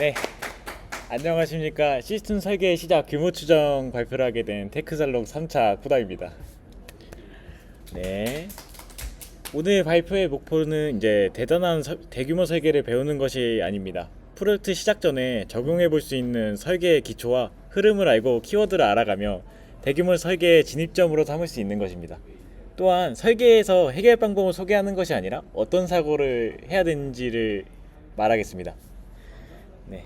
네, 안녕하십니까. 시스템 설계 시작 규모 추정 발표를 하게 된 테크살롱 3차 쿠다입니다. 네, 오늘 발표의 목표는 이제 대단한 대규모 설계를 배우는 것이 아닙니다. 프로젝트 시작 전에 적용해 볼 수 있는 설계의 기초와 흐름을 알고 키워드를 알아가며 대규모 설계의 진입점으로 삼을 수 있는 것입니다. 또한 설계에서 해결 방법을 소개하는 것이 아니라 어떤 사고를 해야 되는지를 말하겠습니다. 네.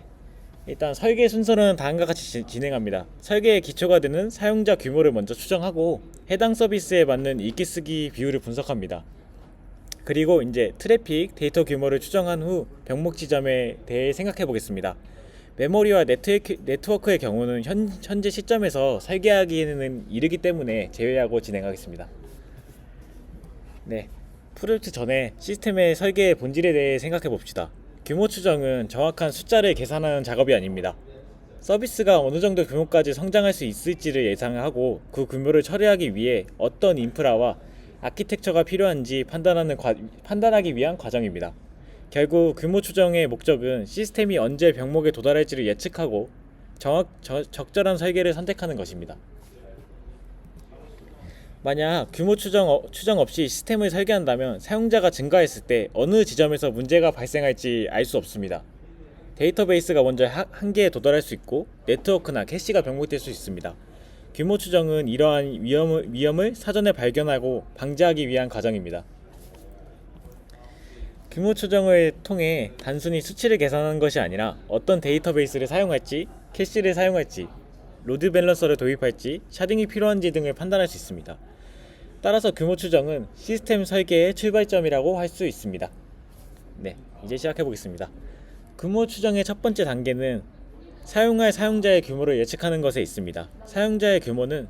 일단 설계 순서는 다음과 같이 진행합니다. 설계의 기초가 되는 사용자 규모를 먼저 추정하고 해당 서비스에 맞는 읽기-쓰기 비율을 분석합니다. 그리고 이제 트래픽, 데이터 규모를 추정한 후 병목 지점에 대해 생각해 보겠습니다. 메모리와 네트워크의 경우는 현재 시점에서 설계하기에는 이르기 때문에 제외하고 진행하겠습니다. 네, 프로젝트 전에 시스템의 설계의 본질에 대해 생각해 봅시다. 규모 추정은 정확한 숫자를 계산하는 작업이 아닙니다. 서비스가 어느 정도 규모까지 성장할 수 있을지를 예상하고 그 규모를 처리하기 위해 어떤 인프라와 아키텍처가 필요한지 판단하기 위한 과정입니다. 결국 규모 추정의 목적은 시스템이 언제 병목에 도달할지를 예측하고 적절한 설계를 선택하는 것입니다. 만약 규모 추정 없이 시스템을 설계한다면 사용자가 증가했을 때 어느 지점에서 문제가 발생할지 알 수 없습니다. 데이터베이스가 먼저 한계에 도달할 수 있고 네트워크나 캐시가 병목될 수 있습니다. 규모 추정은 이러한 위험을 사전에 발견하고 방지하기 위한 과정입니다. 규모 추정을 통해 단순히 수치를 계산하는 것이 아니라 어떤 데이터베이스를 사용할지, 캐시를 사용할지, 로드 밸런서를 도입할지, 샤딩이 필요한지 등을 판단할 수 있습니다. 따라서 규모 추정은 시스템 설계의 출발점이라고 할 수 있습니다. 네, 이제 시작해 보겠습니다. 규모 추정의 첫 번째 단계는 사용할 사용자의 규모를 예측하는 것에 있습니다. 사용자의 규모는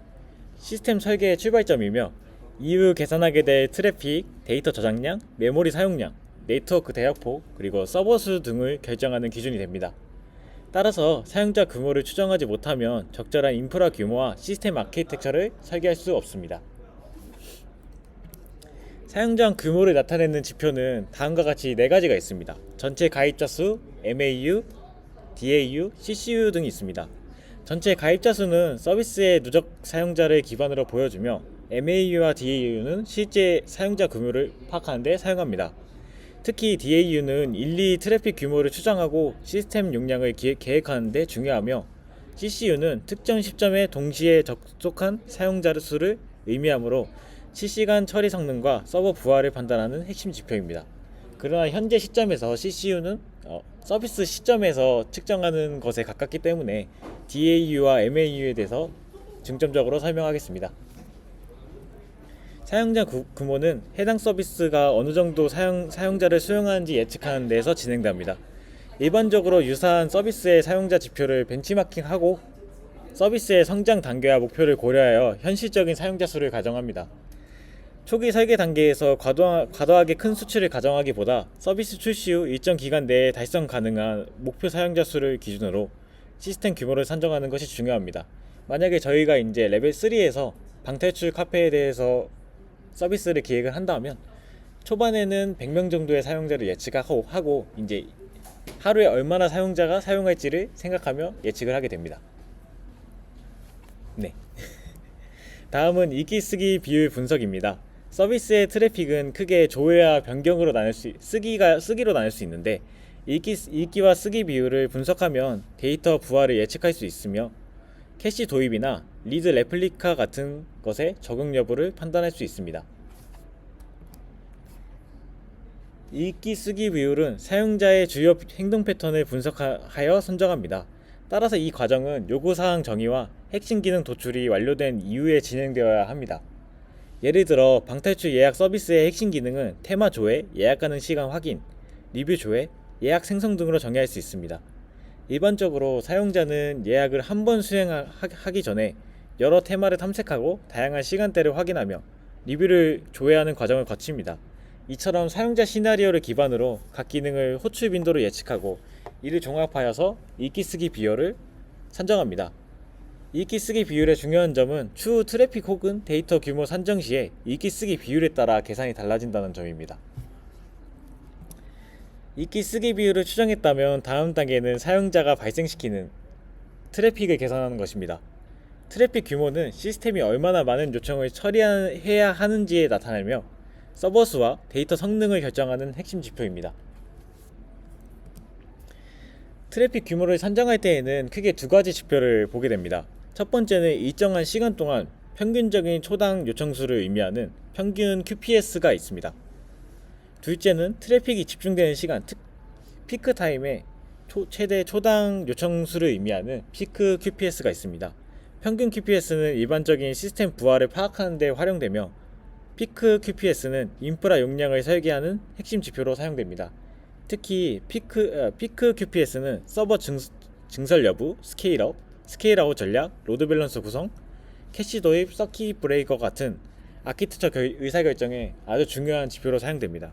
시스템 설계의 출발점이며 이후 계산하게 될 트래픽, 데이터 저장량, 메모리 사용량, 네트워크 대역폭, 그리고 서버 수 등을 결정하는 기준이 됩니다. 따라서 사용자 규모를 추정하지 못하면 적절한 인프라 규모와 시스템 아키텍처를 설계할 수 없습니다. 사용자 규모를 나타내는 지표는 다음과 같이 4가지가 있습니다. 전체 가입자 수, MAU, DAU, CCU 등이 있습니다. 전체 가입자 수는 서비스의 누적 사용자를 기반으로 보여주며 MAU와 DAU는 실제 사용자 규모를 파악하는 데 사용합니다. 특히 DAU는 일리 트래픽 규모를 추정하고 시스템 용량을 계획하는 데 중요하며 CCU는 특정 시점에 동시에 접속한 사용자 수를 의미하므로 실시간 처리 성능과 서버 부하를 판단하는 핵심 지표입니다. 그러나 현재 시점에서 CCU는 서비스 시점에서 측정하는 것에 가깝기 때문에 DAU와 MAU에 대해서 중점적으로 설명하겠습니다. 사용자 규모는 해당 서비스가 어느 정도 사용자를 수용하는지 예측하는 데서 진행됩니다. 일반적으로 유사한 서비스의 사용자 지표를 벤치마킹하고 서비스의 성장 단계와 목표를 고려하여 현실적인 사용자 수를 가정합니다. 초기 설계 단계에서 과도하게 큰 수치를 가정하기보다 서비스 출시 후 일정 기간 내에 달성 가능한 목표 사용자 수를 기준으로 시스템 규모를 산정하는 것이 중요합니다. 만약에 저희가 이제 레벨 3에서 방탈출 카페에 대해서 서비스를 기획을 한다면 초반에는 100명 정도의 사용자를 예측하고 이제 하루에 얼마나 사용자가 사용할지를 생각하며 예측을 하게 됩니다. 네. 다음은 읽기-쓰기 비율 분석입니다. 서비스의 트래픽은 크게 조회와 변경으로 쓰기로 나눌 수 있는데 읽기와 쓰기 비율을 분석하면 데이터 부하를 예측할 수 있으며 캐시 도입이나 리드 레플리카 같은 것의 적용 여부를 판단할 수 있습니다. 읽기 쓰기 비율은 사용자의 주요 행동 패턴을 분석하여 선정합니다. 따라서 이 과정은 요구사항 정의와 핵심 기능 도출이 완료된 이후에 진행되어야 합니다. 예를 들어 방탈출 예약 서비스의 핵심 기능은 테마 조회, 예약 가능 시간 확인, 리뷰 조회, 예약 생성 등으로 정의할 수 있습니다. 일반적으로 사용자는 예약을 한 번 수행하기 전에 여러 테마를 탐색하고 다양한 시간대를 확인하며 리뷰를 조회하는 과정을 거칩니다. 이처럼 사용자 시나리오를 기반으로 각 기능을 호출 빈도를 예측하고 이를 종합하여서 읽기-쓰기 비율을 산정합니다. 읽기-쓰기 비율의 중요한 점은 추후 트래픽 혹은 데이터 규모 산정 시에 읽기-쓰기 비율에 따라 계산이 달라진다는 점입니다. 읽기 쓰기 비율을 추정했다면 다음 단계는 사용자가 발생시키는 트래픽을 계산하는 것입니다. 트래픽 규모는 시스템이 얼마나 많은 요청을 처리해야 하는지에 나타나며 서버 수와 데이터 성능을 결정하는 핵심 지표입니다. 트래픽 규모를 산정할 때에는 크게 두 가지 지표를 보게 됩니다. 첫 번째는 일정한 시간 동안 평균적인 초당 요청 수를 의미하는 평균 QPS가 있습니다. 둘째는 트래픽이 집중되는 시간, 피크 타임의 최대 초당 요청 수를 의미하는 피크 QPS가 있습니다. 평균 QPS는 일반적인 시스템 부하를 파악하는 데 활용되며 피크 QPS는 인프라 용량을 설계하는 핵심 지표로 사용됩니다. 특히 피크 QPS는 서버 증설 여부, 스케일아웃 전략, 로드 밸런스 구성, 캐시 도입, 서킷 브레이커 같은 아키텍처 의사결정에 아주 중요한 지표로 사용됩니다.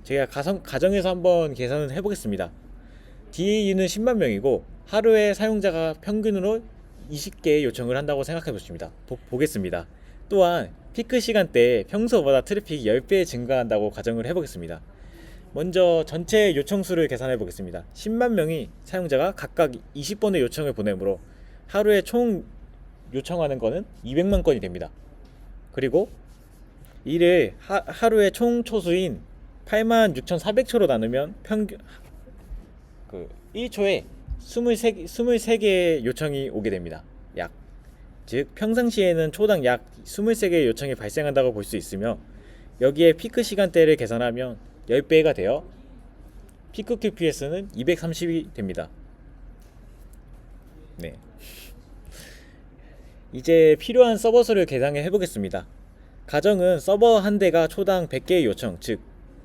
제가 가정에서 한번 계산을 해보겠습니다. DAU는 10만 명이고 하루에 사용자가 평균으로 20개의 요청을 한다고 생각해 보겠습니다. 또한 피크 시간대에 평소보다 트래픽이 10배 증가한다고 가정을 해보겠습니다. 먼저 전체 요청 수를 계산해 보겠습니다. 10만 명이 사용자가 각각 20번의 요청을 보내므로 하루에 총 요청하는 거는 200만 건이 됩니다. 그리고 이를 하루에 총 초수인 86,400초로 나누면 평균 1초에 23개의 요청이 오게 됩니다. 즉 평상시에는 초당 약 23개의 요청이 발생한다고 볼 수 있으며 여기에 피크 시간대를 계산하면 10배가 되어 피크 QPS는 230이 됩니다. 네. 이제 필요한 서버 수를 계산해 보겠습니다. 가정은 서버 한 대가 초당 100개의 요청, 즉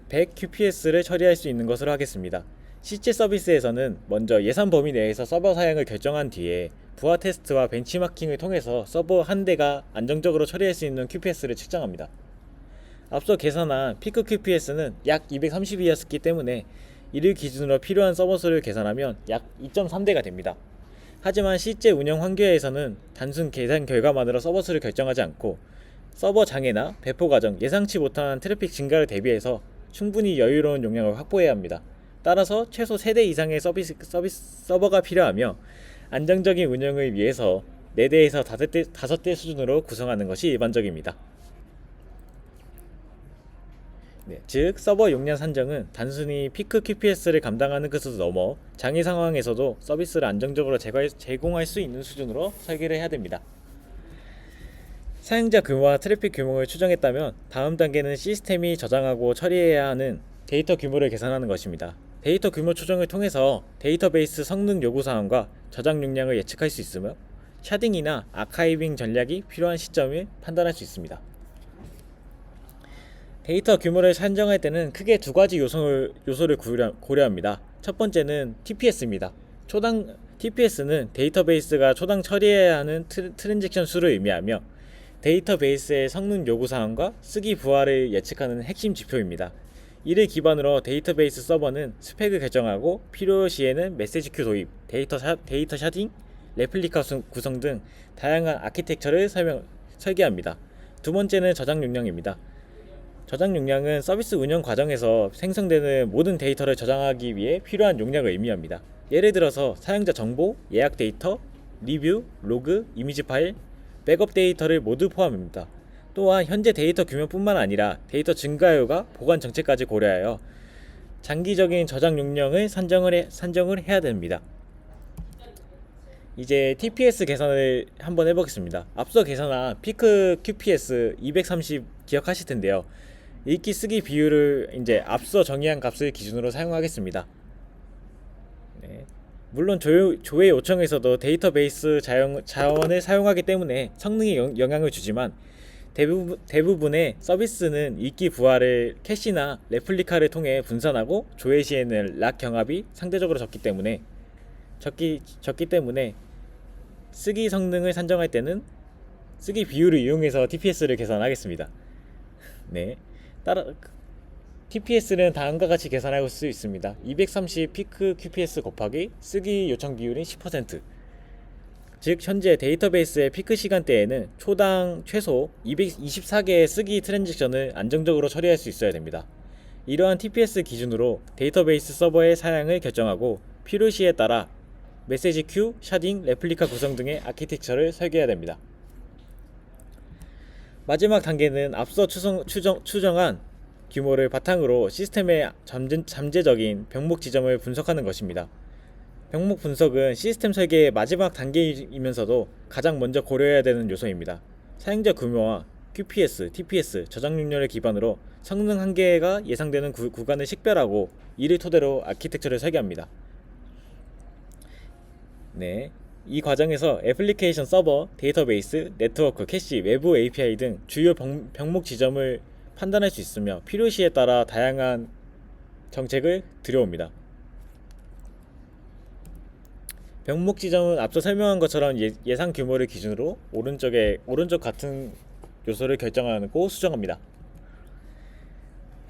100 QPS를 처리할 수 있는 것으로 하겠습니다. 실제 서비스에서는 먼저 예산 범위 내에서 서버 사양을 결정한 뒤에 부하 테스트와 벤치마킹을 통해서 서버 한 대가 안정적으로 처리할 수 있는 QPS를 측정합니다. 앞서 계산한 피크 QPS는 약 230이었기 때문에 이를 기준으로 필요한 서버 수를 계산하면 약 2.3대가 됩니다. 하지만 실제 운영 환경에서는 단순 계산 결과만으로 서버 수를 결정하지 않고 서버 장애나 배포 과정, 예상치 못한 트래픽 증가를 대비해서 충분히 여유로운 용량을 확보해야 합니다. 따라서 최소 3대 이상의 서버가 필요하며 안정적인 운영을 위해서 4대에서 5대 수준으로 구성하는 것이 일반적입니다. 즉 서버 용량 산정은 단순히 피크 QPS를 감당하는 것으로 넘어 장애 상황에서도 서비스를 안정적으로 제공할 수 있는 수준으로 설계를 해야 됩니다. 사용자 규모와 트래픽 규모를 추정했다면 다음 단계는 시스템이 저장하고 처리해야 하는 데이터 규모를 계산하는 것입니다. 데이터 규모 추정을 통해서 데이터베이스 성능 요구사항과 저장 용량을 예측할 수 있으며 샤딩이나 아카이빙 전략이 필요한 시점을 판단할 수 있습니다. 데이터 규모를 산정할 때는 크게 두 가지 요소를 고려합니다. 첫 번째는 TPS입니다. TPS는 데이터베이스가 초당 처리해야 하는 트랜잭션 수를 의미하며 데이터베이스의 성능 요구사항과 쓰기 부하를 예측하는 핵심 지표입니다. 이를 기반으로 데이터베이스 서버는 스펙을 결정하고 필요시에는 메시지 큐 도입, 데이터 샤딩, 레플리카 구성 등 다양한 아키텍처를 설계합니다. 두 번째는 저장 용량입니다. 저장 용량은 서비스 운영 과정에서 생성되는 모든 데이터를 저장하기 위해 필요한 용량을 의미합니다. 예를 들어서 사용자 정보, 예약 데이터, 리뷰, 로그, 이미지 파일, 백업 데이터를 모두 포함합니다. 또한 현재 데이터 규모뿐만 아니라 데이터 증가율과 보관 정책까지 고려하여 장기적인 저장 용량을 산정을 해야 됩니다. 이제 TPS 계산을 한번 해보겠습니다. 앞서 계산한 피크 QPS 230 기억하실 텐데요. 읽기 쓰기 비율을 이제 앞서 정의한 값을 기준으로 사용하겠습니다. 네. 물론 조회 요청에서도 데이터베이스 자원을 사용하기 때문에 성능에 영향을 주지만 대부분의 서비스는 읽기 부하를 캐시나 레플리카를 통해 분산하고 조회 시에는 락 경합이 상대적으로 적기 때문에 쓰기 성능을 산정할 때는 쓰기 비율을 이용해서 TPS를 계산하겠습니다. 네. TPS는 다음과 같이 계산할 수 있습니다. 230 피크 QPS 곱하기 쓰기 요청 비율인 10%. 즉 현재 데이터베이스의 피크 시간대에는 초당 최소 224개의 쓰기 트랜잭션을 안정적으로 처리할 수 있어야 됩니다. 이러한 TPS 기준으로 데이터베이스 서버의 사양을 결정하고 필요시에 따라 메시지 큐, 샤딩, 레플리카 구성 등의 아키텍처를 설계해야 됩니다. 마지막 단계는 앞서 추정한 규모를 바탕으로 시스템의 잠재적인 병목 지점을 분석하는 것입니다. 병목 분석은 시스템 설계의 마지막 단계이면서도 가장 먼저 고려해야 되는 요소입니다. 사용자 규모와 QPS, TPS, 저장 용량을 기반으로 성능 한계가 예상되는 구간을 식별하고 이를 토대로 아키텍처를 설계합니다. 이 과정에서 애플리케이션 서버, 데이터베이스, 네트워크, 캐시, 외부 API 등 주요 병목 지점을 판단할 수 있으며 필요시에 따라 다양한 정책을 들여옵니다. 병목 지점은 앞서 설명한 것처럼 예상 규모를 기준으로 오른쪽 같은 요소를 결정하고 수정합니다.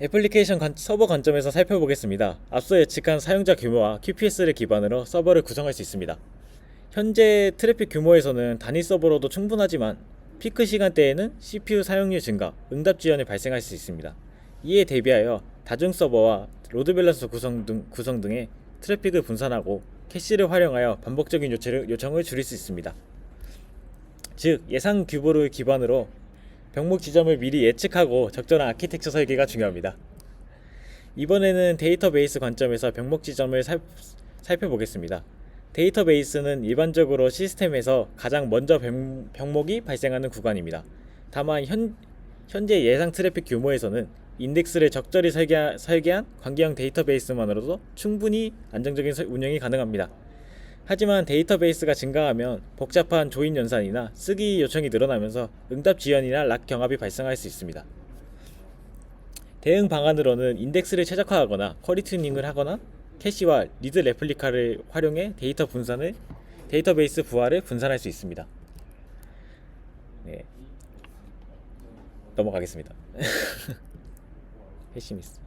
애플리케이션 서버 관점에서 살펴보겠습니다. 앞서 예측한 사용자 규모와 QPS를 기반으로 서버를 구성할 수 있습니다. 현재 트래픽 규모에서는 단위 서버로도 충분하지만 피크 시간대에는 CPU 사용률 증가, 응답 지연이 발생할 수 있습니다. 이에 대비하여 다중 서버와 로드 밸런서 구성 등의 트래픽을 분산하고 캐시를 활용하여 반복적인 요청을 줄일 수 있습니다. 즉, 예상 규모를 기반으로 병목 지점을 미리 예측하고 적절한 아키텍처 설계가 중요합니다. 이번에는 데이터베이스 관점에서 병목 지점을 살펴보겠습니다. 데이터베이스는 일반적으로 시스템에서 가장 먼저 병목이 발생하는 구간입니다. 다만 현재 예상 트래픽 규모에서는 인덱스를 적절히 설계한 관계형 데이터베이스만으로도 충분히 안정적인 운영이 가능합니다. 하지만 데이터베이스가 증가하면 복잡한 조인 연산이나 쓰기 요청이 늘어나면서 응답 지연이나 락 경합이 발생할 수 있습니다. 대응 방안으로는 인덱스를 최적화하거나 쿼리 튜닝을 하거나 캐시와 리드 레플리카를 활용해 데이터베이스 부하를 분산할 수 있습니다. 넘어가겠습니다. 패시미스.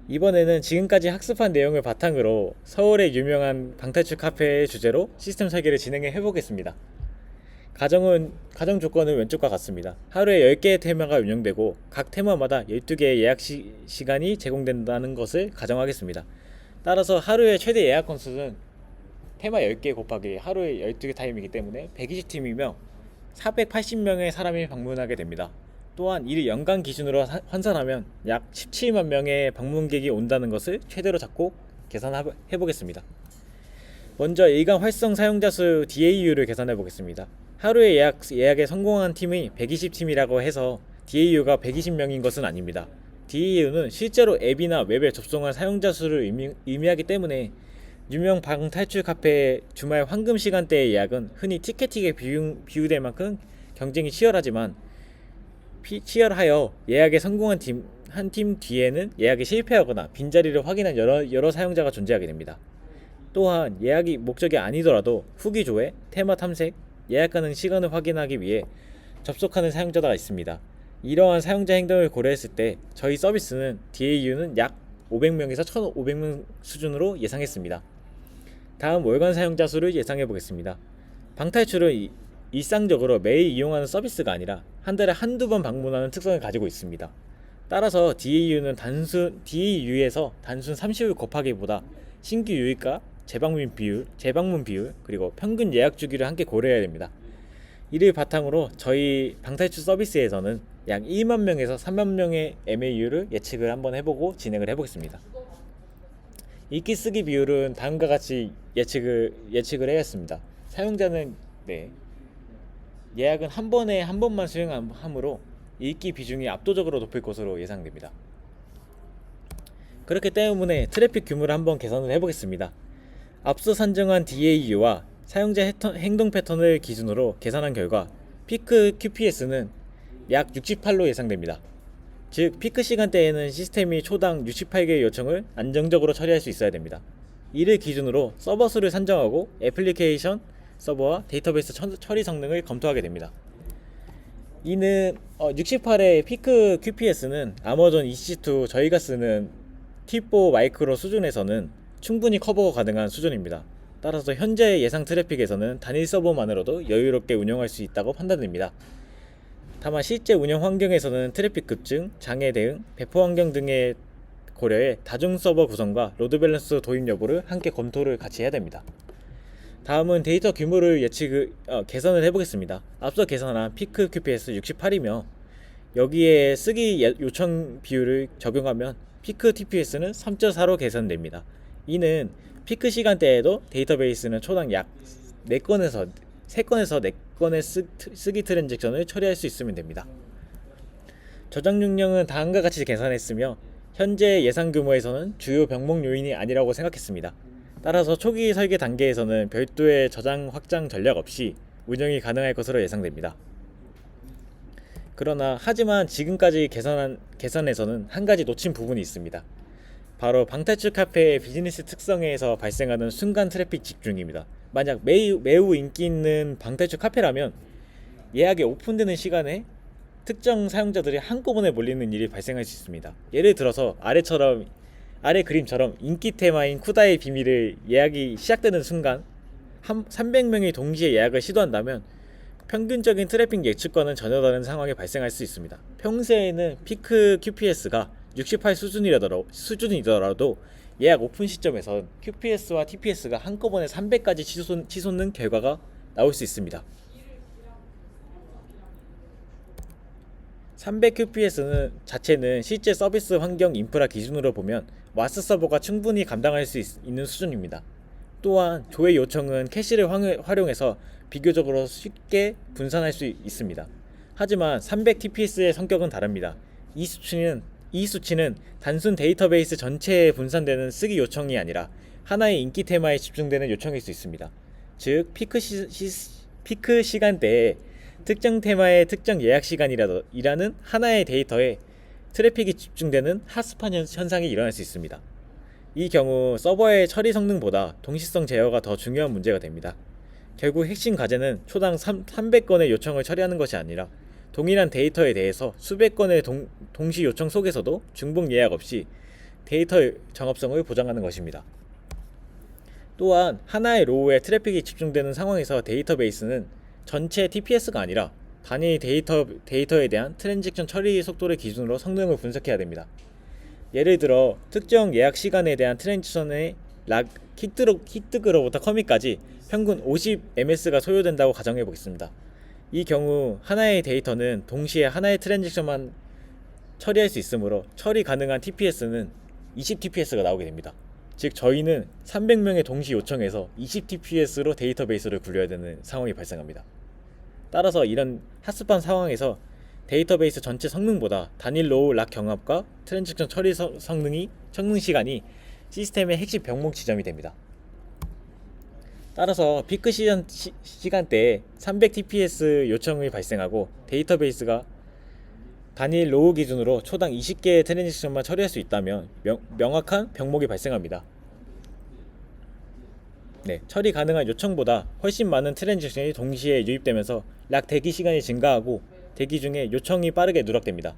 이번에는 지금까지 학습한 내용을 바탕으로 서울의 유명한 방탈출 카페의 주제로 시스템 설계를 진행해 보겠습니다. 가정 조건은 왼쪽과 같습니다. 하루에 10개의 테마가 운영되고 각 테마마다 12개의 예약 시간이 제공된다는 것을 가정하겠습니다. 따라서 하루의 최대 예약 건수는 테마 10개 곱하기 하루에 12개 타임이기 때문에 120팀이며 480명의 사람이 방문하게 됩니다. 또한 이를 연간 기준으로 환산하면 약 17만 명의 방문객이 온다는 것을 최대로 잡고 계산해 보겠습니다. 먼저 일간 활성 사용자 수 DAU를 계산해 보겠습니다. 하루에 예약에 성공한 팀이 120팀이라고 해서 DAU가 120명인 것은 아닙니다. DAU는 실제로 앱이나 웹에 접속한 사용자 수를 의미하기 때문에 유명 방탈출 카페의 주말 황금 시간대의 예약은 흔히 티켓팅에 비유될 만큼 경쟁이 치열하여 예약에 성공한 한 팀 뒤에는 예약이 실패하거나 빈자리를 확인한 여러 사용자가 존재하게 됩니다. 또한 예약이 목적이 아니더라도 후기 조회, 테마 탐색, 예약 가능 시간을 확인하기 위해 접속하는 사용자가 있습니다. 이러한 사용자 행동을 고려했을 때 저희 서비스는 DAU는 약 500명에서 1500명 수준으로 예상했습니다. 다음 월간 사용자 수를 예상해 보겠습니다. 방탈출은 일상적으로 매일 이용하는 서비스가 아니라 한 달에 한두 번 방문하는 특성을 가지고 있습니다. 따라서 DAU에서 단순 30을 곱하기보다 신규 유입과 재방문 비율, 그리고 평균 예약 주기를 함께 고려해야 됩니다. 이를 바탕으로 저희 방탈출 서비스에서는 약 1만 명에서 3만 명의 MAU를 예측을 한번 해보고 진행을 해보겠습니다. 읽기 쓰기 비율은 다음과 같이 예측을 해야겠습니다. 사용자는 예약은 한 번만 수행하므로 읽기 비중이 압도적으로 높을 것으로 예상됩니다. 그렇기 때문에 트래픽 규모를 한번 계산을 해보겠습니다. 앞서 산정한 DAU와 사용자 행동 패턴을 기준으로 계산한 결과 피크 QPS는 약 68로 예상됩니다. 즉 피크 시간대에는 시스템이 초당 68개의 요청을 안정적으로 처리할 수 있어야 됩니다. 이를 기준으로 서버 수를 산정하고 애플리케이션 서버와 데이터베이스 처리 성능을 검토하게 됩니다. 이는 68의 피크 QPS는 아마존 EC2 저희가 쓰는 T4 마이크로 수준에서는 충분히 커버 가능한 수준입니다. 따라서 현재 예상 트래픽에서는 단일 서버만으로도 여유롭게 운영할 수 있다고 판단됩니다. 다만 실제 운영 환경에서는 트래픽 급증, 장애 대응, 배포 환경 등의 고려해 다중 서버 구성과 로드 밸런스 도입 여부를 함께 검토를 같이 해야 됩니다. 다음은 데이터 규모를 계산을 해보겠습니다. 앞서 계산한 피크 QPS 68이며 여기에 쓰기 요청 비율을 적용하면 피크 TPS는 3.4로 계산됩니다. 이는 피크 시간대에도 데이터베이스는 초당 약 3건에서 4건의 쓰기 트랜잭션을 처리할 수 있으면 됩니다. 저장용량은 다음과 같이 계산했으며 현재 예상 규모에서는 주요 병목 요인이 아니라고 생각했습니다. 따라서 초기 설계 단계에서는 별도의 저장 확장 전략 없이 운영이 가능할 것으로 예상됩니다. 하지만 지금까지 계산에서는 한 가지 놓친 부분이 있습니다. 바로 방탈출 카페의 비즈니스 특성에서 발생하는 순간 트래픽 집중입니다. 만약 매우 인기 있는 방탈출 카페라면 예약이 오픈되는 시간에 특정 사용자들이 한꺼번에 몰리는 일이 발생할 수 있습니다. 예를 들어서 아래 그림처럼 인기 테마인 쿠다의 비밀을 예약이 시작되는 순간 300명이 동시에 예약을 시도한다면 평균적인 트래픽 예측과는 전혀 다른 상황이 발생할 수 있습니다. 평소에는 피크 QPS가 68 수준이더라도 예약 오픈 시점에선 QPS와 TPS가 한꺼번에 300까지 치솟는 결과가 나올 수 있습니다. 300 QPS 자체는 실제 서비스 환경 인프라 기준으로 보면 와스 서버가 충분히 감당할 수 있는 수준입니다. 또한 조회 요청은 캐시를 활용해서 비교적으로 쉽게 분산할 수 있습니다. 하지만 300 TPS의 성격은 다릅니다. 이 수치는 단순 데이터베이스 전체에 분산되는 쓰기 요청이 아니라 하나의 인기 테마에 집중되는 요청일 수 있습니다. 즉 피크 시간대에 특정 테마의 특정 예약 시간이라는 하나의 데이터에 트래픽이 집중되는 핫스팟 현상이 일어날 수 있습니다. 이 경우 서버의 처리 성능보다 동시성 제어가 더 중요한 문제가 됩니다. 결국 핵심 과제는 초당 300건의 요청을 처리하는 것이 아니라 동일한 데이터에 대해서 수백 건의 동시 요청 속에서도 중복 예약 없이 데이터 정합성을 보장하는 것입니다. 또한 하나의 로우에 트래픽이 집중되는 상황에서 데이터베이스는 전체 TPS가 아니라 단위 데이터에 대한 트랜잭션 처리 속도를 기준으로 성능을 분석해야 됩니다. 예를 들어 특정 예약 시간에 대한 트랜잭션의 히트그로부터 커밋까지 평균 50ms가 소요된다고 가정해 보겠습니다. 이 경우 하나의 데이터는 동시에 하나의 트랜잭션만 처리할 수 있으므로 처리 가능한 TPS는 20TPS가 나오게 됩니다. 즉 저희는 300명의 동시 요청에서 20TPS로 데이터베이스를 굴려야 되는 상황이 발생합니다. 따라서 이런 핫스팟 상황에서 데이터베이스 전체 성능보다 단일 로우 락 경합과 트랜잭션 처리 성능 시간이 시스템의 핵심 병목 지점이 됩니다. 따라서 피크 시간대에 300TPS 요청이 발생하고 데이터베이스가 단일 로우 기준으로 초당 20개의 트랜잭션만 처리할 수 있다면 명확한 병목이 발생합니다. 처리 가능한 요청보다 훨씬 많은 트랜잭션이 동시에 유입되면서 락 대기 시간이 증가하고 대기 중에 요청이 빠르게 누락됩니다.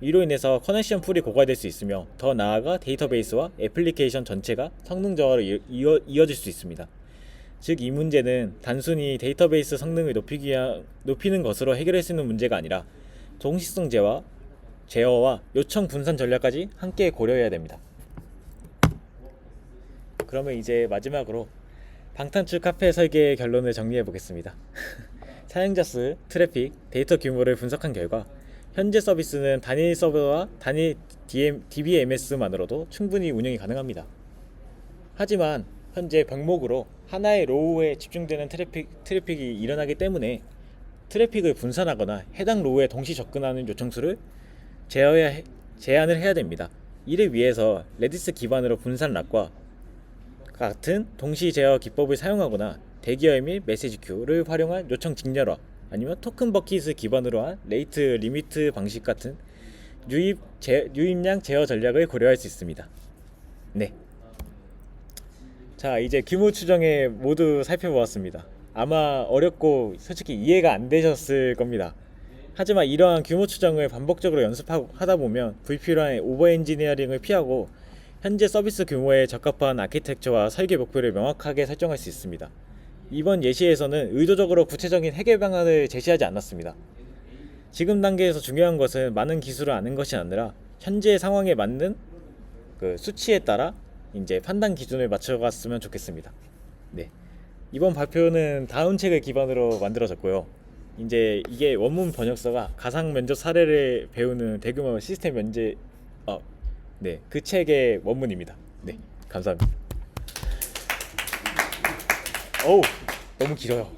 이로 인해서 커넥션 풀이 고갈될 수 있으며 더 나아가 데이터베이스와 애플리케이션 전체가 성능 저하로 이어질 수 있습니다. 즉 이 문제는 단순히 데이터베이스 성능을 높이는 것으로 해결할 수 있는 문제가 아니라 동시성 제어와 요청 분산 전략까지 함께 고려해야 됩니다. 그러면 이제 마지막으로 방탄출 카페 설계의 결론을 정리해 보겠습니다. 사용자 수, 트래픽, 데이터 규모를 분석한 결과 현재 서비스는 단일 서버와 단일 DBMS만으로도 충분히 운영이 가능합니다. 하지만 현재 병목으로 하나의 로우에 집중되는 트래픽이 일어나기 때문에 트래픽을 분산하거나 해당 로우에 동시 접근하는 요청수를 제한을 해야 됩니다. 이를 위해서 레디스 기반으로 분산 락과 같은 동시 제어 기법을 사용하거나 대기열 및 메시지 큐를 활용한 요청 직렬화 아니면 토큰 버킷을 기반으로 한 레이트 리미트 방식 같은 유입량 제어 전략을 고려할 수 있습니다. 자, 이제 규모 추정에 모두 살펴보았습니다. 아마 어렵고 솔직히 이해가 안 되셨을 겁니다. 하지만 이러한 규모 추정을 반복적으로 연습하다 보면 불필요한 오버 엔지니어링을 피하고 현재 서비스 규모에 적합한 아키텍처와 설계 목표를 명확하게 설정할 수 있습니다. 이번 예시에서는 의도적으로 구체적인 해결 방안을 제시하지 않았습니다. 지금 단계에서 중요한 것은 많은 기술을 아는 것이 아니라 현재 상황에 맞는 그 수치에 따라 이제 판단 기준을 맞춰갔으면 좋겠습니다. 네. 이번 발표는 다음 책을 기반으로 만들어졌고요. 이제 이게 원문 번역서가 가상 면접 사례를 배우는 대규모 시스템 면제 네, 그 책의 원문입니다. 네, 감사합니다. 어우, 너무 길어요.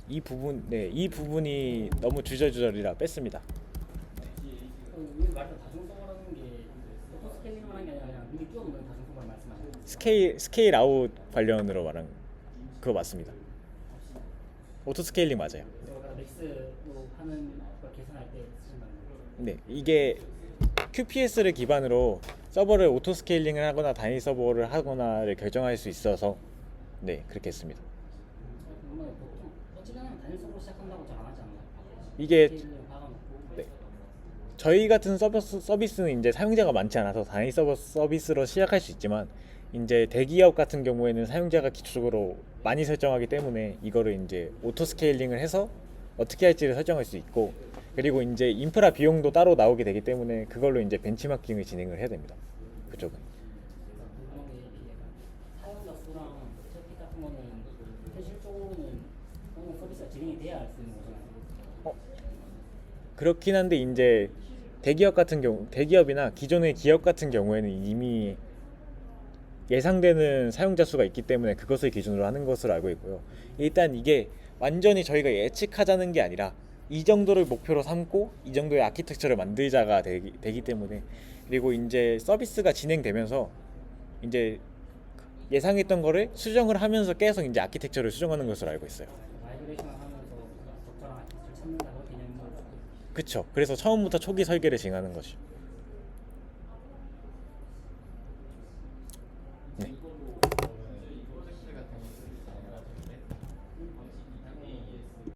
이 부분이 너무 주저주저리라 뺐습니다. 여기 말씀 다중성어라는 게 오토 스케일링을 하는 게 아니라 그냥 미리 끼워놓는 다중성어를 말씀하시는 거예요? 스케일 아웃 관련으로 말한 그거 맞습니다. 오토 스케일링 맞아요. 그러니까 맥스로 하는 걸 계산할 때 쓰신다는 거예요? 네, 이게 QPS를 기반으로 서버를 오토 스케일링을 하거나 단위 서버를 하거나를 결정할 수 있어서 네, 그렇게 했습니다. 그러면 보통 어찌되면 단일성으로 시작한다고 잘 안 하지 않나요? 이게 스케일을 박아놓고 네, 저희 같은 서비스는 이제 사용자가 많지 않아서 단위 서비스로 시작할 수 있지만 이제 대기업 같은 경우에는 사용자가 기초적으로 많이 설정하기 때문에 이거를 이제 오토 스케일링을 해서 어떻게 할지를 설정할 수 있고, 그리고 이제 인프라 비용도 따로 나오게 되기 때문에 그걸로 이제 벤치마킹을 진행을 해야 됩니다. 그쪽은. 궁금한 게 이게 사용자 수랑 트래픽 같은 거는 현실적으로는 어느 서비스가 진행이 돼야 알 수 있는 거잖아요. 그렇긴 한데 이제 대기업이나 기존의 기업 같은 경우에는 이미 예상되는 사용자 수가 있기 때문에 그것을 기준으로 하는 것으로 알고 있고요. 일단 이게 완전히 저희가 예측하자는 게 아니라 이 정도를 목표로 삼고 이 정도의 아키텍처를 만들자가 되기 때문에, 그리고 이제 서비스가 진행되면서 이제 예상했던 거를 수정을 하면서 계속 이제 아키텍처를 수정하는 것으로 알고 있어요. 마이그레이션을 하면서 적절한 아키텍처를 찾는다 그런 개념으로 그쵸. 그래서 처음부터 초기 설계를 진행하는 것이죠.